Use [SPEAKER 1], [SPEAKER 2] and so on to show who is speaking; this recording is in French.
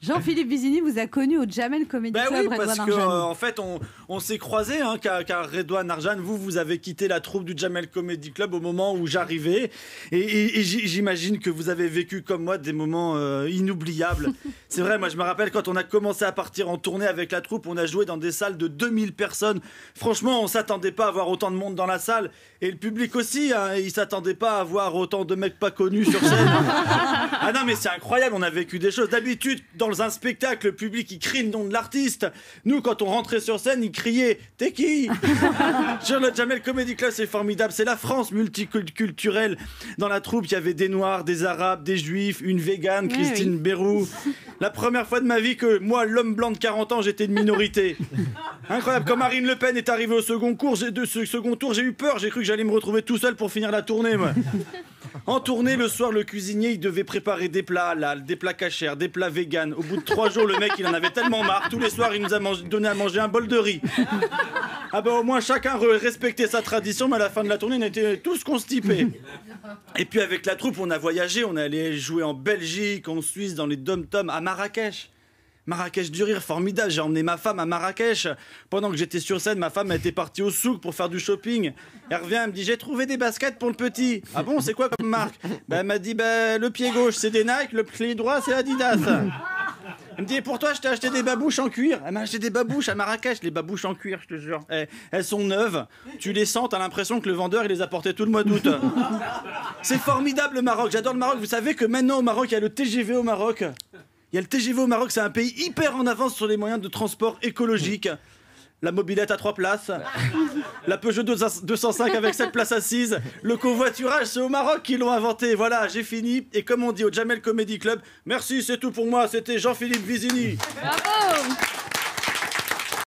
[SPEAKER 1] Jean-Philippe Vizini vous a connu au Jamel Comedy Club.
[SPEAKER 2] Oui, parce
[SPEAKER 1] Redouane Arjan.
[SPEAKER 2] en fait, on s'est croisés, car Redouane Arjan, vous avez quitté la troupe du Jamel Comedy Club au moment où j'arrivais. Et j'imagine que vous avez vécu comme moi des moments inoubliables. C'est vrai, moi je me rappelle quand on a commencé à partir en tournée avec la troupe, on a joué dans des salles de 2000 personnes. Franchement, on s'attendait pas à avoir autant de monde dans la salle. Et le public aussi, il s'attendait pas à voir autant de mecs pas connus sur scène. Ah non, mais c'est incroyable, on a vécu des choses. D'habitude, dans un spectacle, le public il crie le nom de l'artiste. Nous, quand on rentrait sur scène, ils criaient « T'es qui ?» Sur le Jamel Comedy Club, c'est formidable. C'est la France multiculturelle. Dans la troupe, il y avait des Noirs, des Arabes, des Juifs, une végane, Christine Bérou. La première fois de ma vie que moi, l'homme blanc de 40 ans, j'étais une minorité. Incroyable. Quand Marine Le Pen est arrivée au second tour, j'ai eu peur. J'ai cru que j'allais me retrouver tout seul pour finir la tournée, moi. En tournée, le soir, le cuisinier, il devait préparer des plats halal, des plats cachers, des plats véganes. Au bout de 3 jours, le mec, il en avait tellement marre. Tous les soirs, il nous a donné à manger un bol de riz. Ah ben au moins, chacun respectait sa tradition, mais à la fin de la tournée, on était tous constipés. Et puis avec la troupe, on a voyagé, on est allé jouer en Belgique, en Suisse, dans les dom-toms, à Marrakech. Marrakech du rire, formidable. J'ai emmené ma femme à Marrakech. Pendant que j'étais sur scène, ma femme était partie au souk pour faire du shopping. Elle revient, elle me dit « J'ai trouvé des baskets pour le petit. » Ah bon, c'est quoi comme marque? Elle m'a dit le pied gauche, c'est des Nike, le pied droit, c'est Adidas. Elle me dit « Pour toi, je t'ai acheté des babouches en cuir. » Elle m'a acheté des babouches à Marrakech, les babouches en cuir, je te jure. Elles sont neuves. Tu les sens, t'as l'impression que le vendeur, il les a portées tout le mois d'août. C'est formidable le Maroc. J'adore le Maroc. Vous savez que maintenant au Maroc, il y a le TGV au Maroc. Il y a le TGV au Maroc, c'est un pays hyper en avance sur les moyens de transport écologiques. La mobilette à 3 places, la Peugeot 205 avec 7 places assises, le covoiturage, c'est au Maroc qu'ils l'ont inventé. Voilà, j'ai fini. Et comme on dit au Jamel Comedy Club, merci, c'est tout pour moi. C'était Jean-Philippe Vizini.
[SPEAKER 1] Bravo.